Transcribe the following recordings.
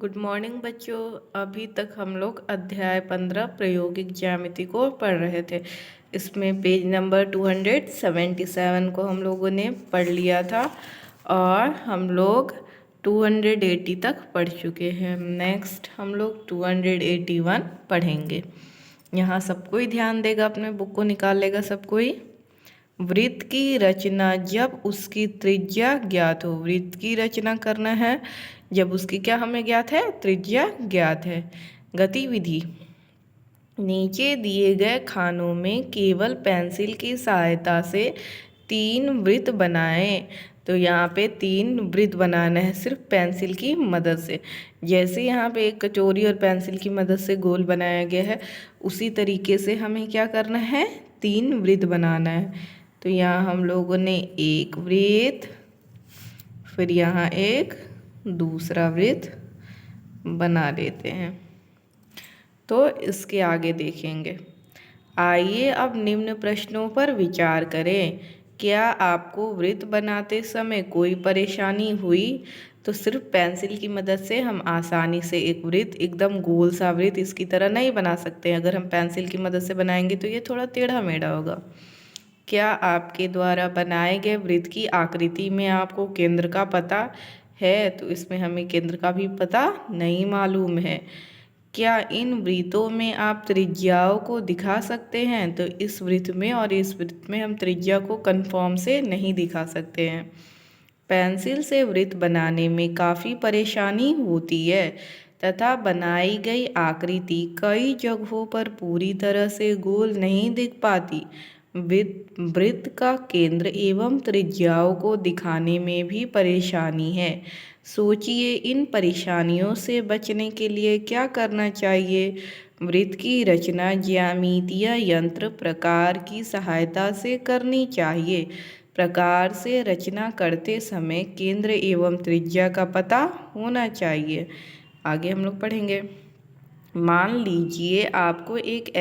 Good morning बच्चों। अभी तक हम लोग अध्याय 15 प्रायोगिक ज्यामिति को पढ़ रहे थे। इसमें पेज नंबर 277 को हम लोगों ने पढ़ लिया था और हम लोग 280 तक पढ़ चुके हैं। नेक्स्ट हम लोग 281 पढ़ेंगे। यहाँ सब कोई ध्यान देगा, अपने बुक को निकाल लेगा सब कोई। वृत्त की रचना जब उसकी त्रिज्या ज्ञात हो। वृत्त की रचना करना है जब उसकी क्या हमें ज्ञात है, त्रिज्या ज्ञात है। गतिविधि, नीचे दिए गए खानों में केवल पेंसिल की सहायता से 3 वृत्त बनाएं। तो यहाँ पे 3 वृत्त बनाना है सिर्फ पेंसिल की मदद से। जैसे यहाँ पे एक कचोरी और पेंसिल की मदद से गोल बनाया गया है, उसी तरीके से हमें क्या करना है, 3 वृत्त बनाना है। तो यहाँ हम लोगों ने एक वृत्त, फिर यहाँ एक दूसरा वृत्त बना लेते हैं। तो इसके आगे देखेंगे। आइए अब निम्न प्रश्नों पर विचार करें। क्या आपको वृत्त बनाते समय कोई परेशानी हुई? तो सिर्फ पेंसिल की मदद से हम आसानी से एक वृत्त, एकदम गोल सा वृत्त इसकी तरह नहीं बना सकते। अगर हम पेंसिल की मदद से बनाएंगे तो ये थोड़ा टेढ़ा मेढ़ा होगा। क्या आपके द्वारा बनाए गए वृत्त की आकृति में आपको केंद्र का पता है? तो इसमें हमें केंद्र का भी पता नहीं मालूम है। क्या इन वृत्तों में आप त्रिज्याओं को दिखा सकते हैं? तो इस वृत्त में और इस वृत्त में हम त्रिज्या को कन्फर्म से नहीं दिखा सकते हैं। पेंसिल से वृत्त बनाने में काफ़ी परेशानी होती है तथा बनाई गई आकृति कई जगहों पर पूरी तरह से गोल नहीं दिख पाती। वृत्त का केंद्र एवं त्रिज्याओं को दिखाने में भी परेशानी है। सोचिए, इन परेशानियों से बचने के लिए क्या करना चाहिए? वृत्त की रचना ज्यामितीय यंत्र प्रकार की सहायता से करनी चाहिए। प्रकार से रचना करते समय केंद्र एवं त्रिज्या का पता होना चाहिए। आगे हम लोग पढ़ेंगे। मान लीजिए आपको एक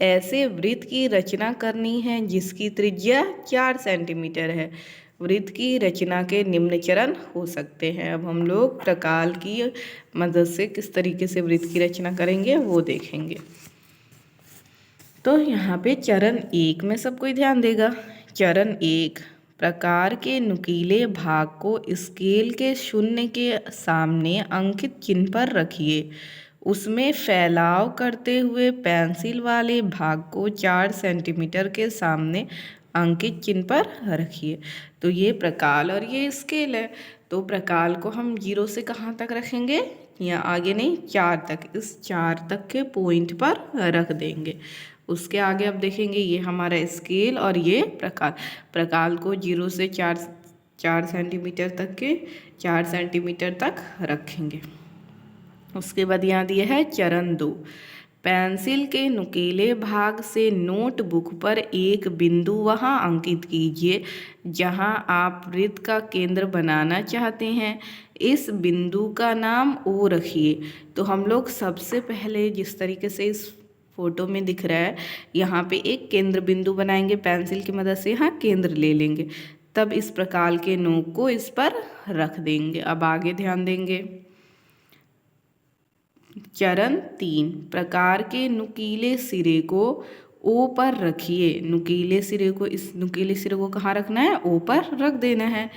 ऐसे वृत्त की रचना करनी है जिसकी त्रिज्या 4 सेंटीमीटर है। वृत्त की रचना के निम्न चरण हो सकते हैं। अब हम लोग प्रकार की मदद से किस तरीके से वृत्त की रचना करेंगे वो देखेंगे। तो यहाँ पे चरण 1 में सब कोई ध्यान देगा। चरण 1, प्रकार के नुकीले भाग को स्केल के शून्य के सामने अंकित चिन्ह पर रखिए। उसमें फैलाव करते हुए पेंसिल वाले भाग को 4 सेंटीमीटर के सामने अंकित चिन्ह पर रखिए। तो ये प्रकार और ये स्केल है। तो प्रकार को हम 0 से कहाँ तक रखेंगे, या आगे नहीं 4 तक, इस 4 तक के पॉइंट पर रख देंगे। उसके आगे अब देखेंगे ये हमारा स्केल और ये प्रकार को 0 से 4 सेंटीमीटर तक के 4 सेंटीमीटर तक रखेंगे। उसके बाद यहाँ दिया है चरण 2, पेंसिल के नुकीले भाग से नोटबुक पर एक बिंदु वहाँ अंकित कीजिए जहाँ आप वृत्त का केंद्र बनाना चाहते हैं। इस बिंदु का नाम O रखिए। तो हम लोग सबसे पहले जिस तरीके से इस फोटो में दिख रहा है, यहाँ पे एक केंद्र बिंदु बनाएंगे पेंसिल की मदद से, यहाँ केंद्र ले लेंगे, तब इस प्रकार के नोक को इस पर रख देंगे। अब आगे ध्यान देंगे। चरण 3, प्रकार के नुकीले सिरे को O पर रखिए। नुकीले सिरे को, इस नुकीले सिरे को कहाँ रखना है, O पर रख देना है।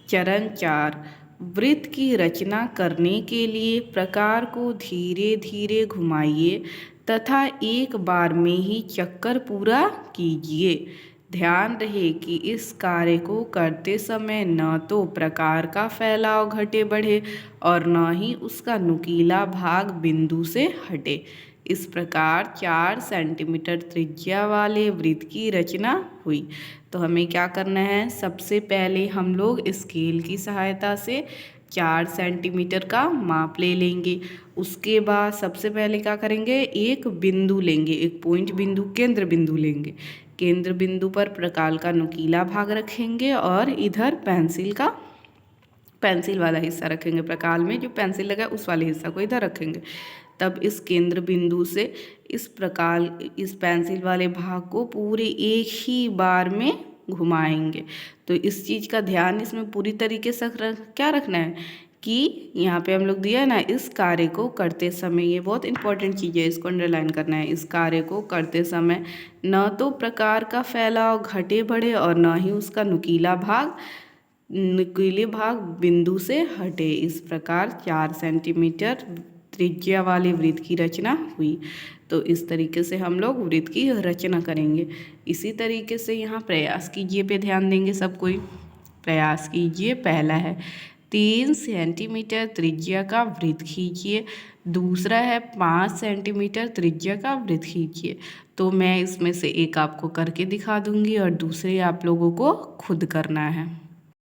चरण 4, वृत्त की रचना करने के लिए प्रकार को धीरे धीरे घुमाइए तथा एक बार में ही चक्कर पूरा कीजिए। ध्यान रहे कि इस कार्य को करते समय न तो प्रकार का फैलाव घटे बढ़े और न ही उसका नुकीला भाग बिंदु से हटे। इस प्रकार 4 सेंटीमीटर त्रिज्या वाले वृत्त की रचना हुई। तो हमें क्या करना है, सबसे पहले हम लोग स्केल की सहायता से 4 सेंटीमीटर का माप ले लेंगे। उसके बाद सबसे पहले क्या करेंगे, एक बिंदु लेंगे, एक पॉइंट बिंदु, केंद्र बिंदु लेंगे। केंद्र बिंदु पर प्रकार का नुकीला भाग रखेंगे और इधर पेंसिल वाला हिस्सा रखेंगे। प्रकार में जो पेंसिल लगा है उस वाले हिस्सा को इधर रखेंगे। तब इस केंद्र बिंदु से इस पेंसिल वाले भाग को पूरे एक ही बार में घुमाएंगे। तो इस चीज़ का ध्यान इसमें पूरी तरीके से क्या रखना है कि यहाँ पे हम लोग दिया है ना, इस कार्य को करते समय, ये बहुत इंपॉर्टेंट चीज़ है, इसको अंडरलाइन करना है। इस कार्य को करते समय न तो प्रकार का फैलाव घटे बढ़े और न ही उसका नुकीले भाग बिंदु से हटे। इस प्रकार 4 सेंटीमीटर त्रिज्या वाले वृत्त की रचना हुई। तो इस तरीके से हम लोग वृत्त की रचना करेंगे। इसी तरीके से यहाँ प्रयास कीजिए पे ध्यान देंगे सब कोई। प्रयास कीजिए, पहला है 3 सेंटीमीटर त्रिज्या का वृत्त खींचिए। दूसरा है 5 सेंटीमीटर त्रिज्या का वृत्त खींचिए। तो मैं इसमें से एक आपको करके दिखा दूंगी और दूसरे आप लोगों को खुद करना है।